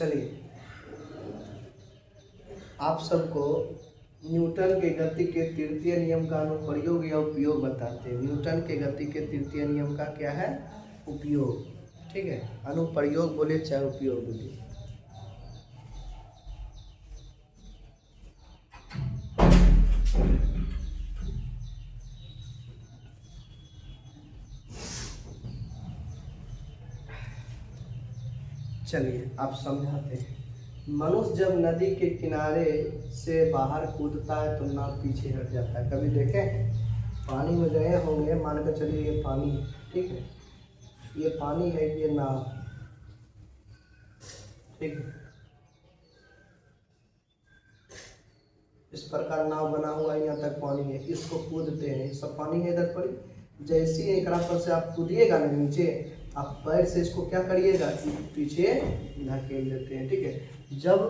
चलिए आप सबको न्यूटन के गति के तृतीय नियम का अनुप्रयोग या उपयोग बताते हैं। न्यूटन के गति के तृतीय नियम का क्या है? उपयोग। ठीक है, अनुप्रयोग बोले चाहे उपयोग बोले। चलिए आप समझाते हैं। मनुष्य जब नदी के किनारे से बाहर कूदता है तो नाव पीछे हट जाता है। कभी देखे पानी में गए होंगे, मान कर चलिए ये पानी है, ठीक है, ये पानी है, ये नाव, ठीक है, इस प्रकार नाव बना हुआ है, यहाँ तक पानी है, इसको कूदते हैं, सब पानी है इधर पर। जैसे ही एकरा पर से आप कूदिएगा ना नीचे, आप पैर से इसको क्या करिएगा, पीछे धकेल देते हैं। ठीक है, जब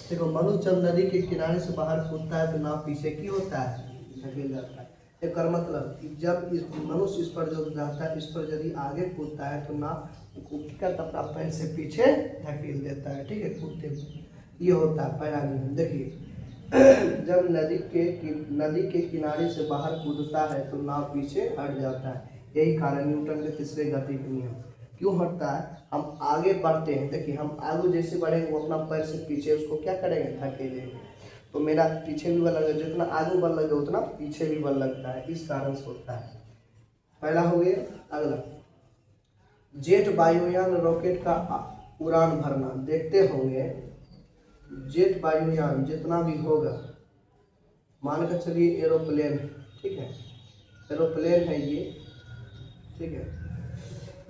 देखो मनुष्य जब नदी के किनारे से बाहर कूदता है तो नाव पीछे की होता है, धकेल जाता है। एक मतलब जब मनुष्य इस पर जो रहता है, इस पर यदि आगे कूदता है तो नाव कूदकर अपना पैर से पीछे धकेल देता है। ठीक है, कूदते हुए ये होता है पहला नियम। देखिए जब नदी के किनारे से बाहर कूदता है तो नाव पीछे हट जाता है। यही कारण न्यूटन के तीसरे गति के नियम। क्यों हटता है? हम आगे बढ़ते हैं, देखिए हम आगे जैसे बढ़ेंगे वो अपना पैर से पीछे उसको क्या करेंगे, धकेलेंगे, तो मेरा पीछे भी बल लगेगा, जितना आगे बल लगेगा उतना पीछे भी बल लगता है, इस कारण से होता है। पहला हो गया। अगला, जेट वायुयान रॉकेट का उड़ान भरना। देखते होंगे जेट वायुयान जितना भी होगा, मान कर चलिए एरोप्लेन है, ठीक है, एरोप्लेन है ये, ठीक है,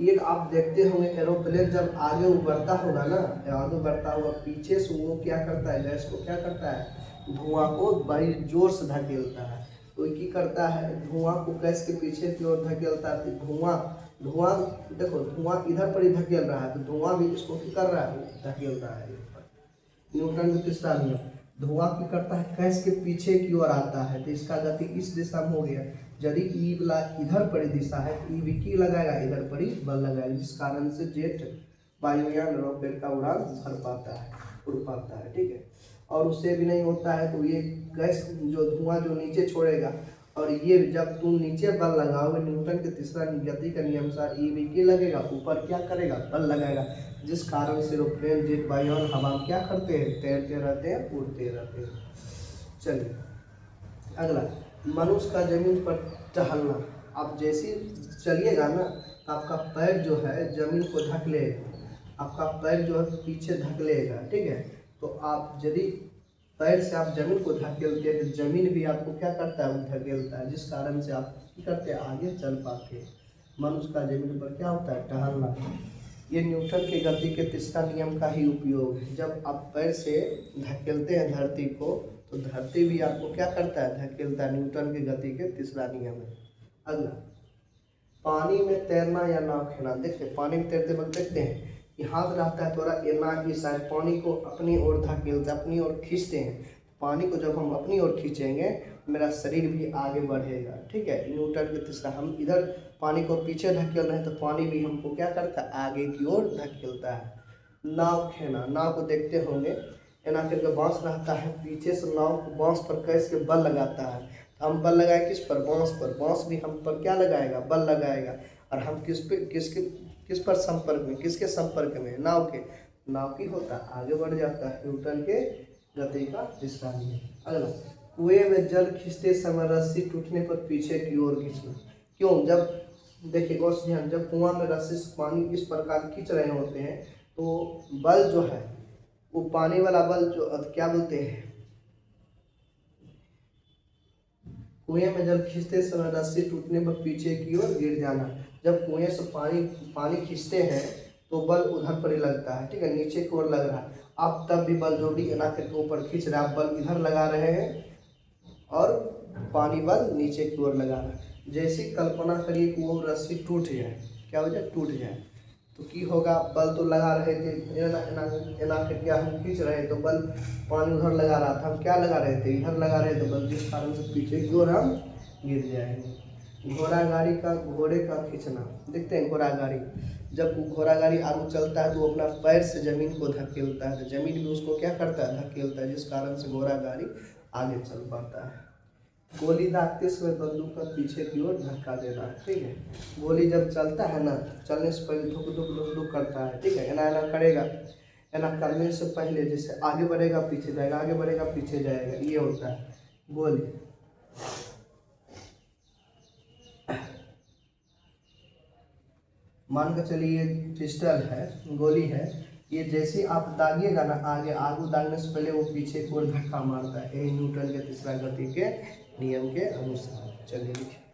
ये आप देखते होंगे एरोप्लेन जब आगे बढ़ता होगा ना, आगे बढ़ता हुआ पीछे से वो क्या करता है, गैस को क्या करता है, धुआं को बड़ी जोर से धकेलता है। तो ये करता है, धुआं को गैस के पीछे की ओर धकेलता है। धुआं देखो धुआं इधर पर ही धकेल रहा है, तो धुआं भी इसको क्या कर रहा है, धकेल रहा है। न्यूटन का तीसरा नियम, धुआं की करता है गैस के पीछे की ओर आता है, तो इसका गति इस दिशा में हो गया। यदि ई वाला इधर पर दिशा है तो ई भी की लगाएगा, इधर पर ही बल लगाएगा, जिस कारण से जेट वायुयान रॉकेट का उड़ान भर पाता है, उड़ पाता है। ठीक है, और उससे भी नहीं होता है तो ये गैस जो धुआं जो नीचे छोड़ेगा, और ये जब तुम नीचे बल लगाओगे न्यूटन के तीसरा गति का नियम अनुसार ई भी की लगेगा, ऊपर क्या करेगा, बल लगाएगा, जिस कारण से एरोप्लेन जेट वायुयान हवा में क्या करते हैं, तैरते रहते हैं, उड़ते रहते हैं। चलिए अगला, मनुष्य का जमीन पर टहलना। आप जैसे चलिएगा ना तो आपका पैर जो है जमीन को ढकेलेगा, आपका पैर जो है पीछे ढकेलेगा। ठीक है, तो आप यदि पैर से आप जमीन को धकेलते हैं तो जमीन भी आपको क्या करता है, वो धकेलता है, जिस कारण से आप क्या करते हैं, आगे चल पाते हैं। मनुष्य का जमीन पर क्या होता है, टहलना। ये न्यूटन के गति के तीसरा नियम का ही उपयोग है। जब आप पैर से धकेलते हैं धरती को तो धरती भी आपको क्या करता है, धकेलता है। न्यूटन के गति के तीसरा नियम है। अगला, पानी में तैरना या नाव खेलना। देखते पानी में तैरते वक्त देखते हैं ये हाथ रहता है थोड़ा नाक की साइड, पानी को अपनी ओर धकेलते, अपनी ओर खींचते हैं। पानी को जब हम अपनी ओर खींचेंगे मेरा शरीर भी आगे बढ़ेगा। ठीक है, न्यूटन के तीसरा, हम इधर पानी को पीछे धकेल रहे हैं तो पानी भी हमको क्या करता है, आगे की ओर धकेलता है। नाव खेलना, नाव को देखते होंगे एना करके बांस रहता है, पीछे से नाव को बांस पर कैस के बल लगाता है। तो हम बल लगाए किस पर, बांस पर, बांस भी हम पर क्या लगाएगा, बल लगाएगा। और हम किस पर संपर्क में, किसके संपर्क में, नाव के, नाव की होता है, आगे बढ़ जाता है। न्यूटन के गति का तीसरा नियम। अगला, कुएं में जल खींचते समय रस्सी टूटने पर पीछे की ओर खींचना। क्यों? जब देखिए गौर से ध्यान, जब कुआं में रस्सी से पानी इस प्रकार खींच रहे होते हैं तो बल जो है वो पानी वाला बल जो क्या बोलते हैं, कुएं में जल खींचते समय रस्सी टूटने पर पीछे की ओर गिर जाना। जब कुएं से पानी खींचते हैं तो बल उधर पर ही लगता है। ठीक है, नीचे की ओर लग रहा है, आप तब भी बल जो भी ना करके ऊपर खींच रहे हैं, आप बल इधर लगा रहे हैं और पानी बल नीचे की ओर लगा रहा है। जैसी कल्पना करिए कि वो रस्सी टूट जाए, क्या हो जाए, टूट जाए, तो की होगा, बल तो लगा रहे थे, एना करके हम खींच रहे तो बल पानी उधर लगा रहा था, हम क्या लगा रहे थे, इधर लगा रहे थे बल, जिस कारण से पीछे की ओर हम गिर जाएंगे। घोड़ा गाड़ी का घोड़े का खींचना, देखते हैं घोड़ा गाड़ी, जब घोड़ा गाड़ी आगे चलता है तो वो अपना पैर से जमीन को धकेलता है, तो जमीन भी उसको क्या करता है, धकेलता है, जिस कारण से घोड़ा गाड़ी आगे चल पाता है। गोली दागते समय बंदूक का पीछे की ओर धक्का देना, ठीक है। गोली जब चलता है ना, चलने से पहले धुक धुक धुक धुक करता है, ठीक है, एना एना करेगा, एना करने से पहले जैसे आगे बढ़ेगा पीछे जाएगा, आगे बढ़ेगा पीछे जाएगा, ये होता है गोली। मान कर चलिए ये पिस्टल है, गोली है, ये जैसे आप दागिएगा ना, आगे दागने से पहले वो पीछे की ओर धक्का मारता है। यही न्यूटन के तीसरा गति के नियम के अनुसार। चलिए लिखिए।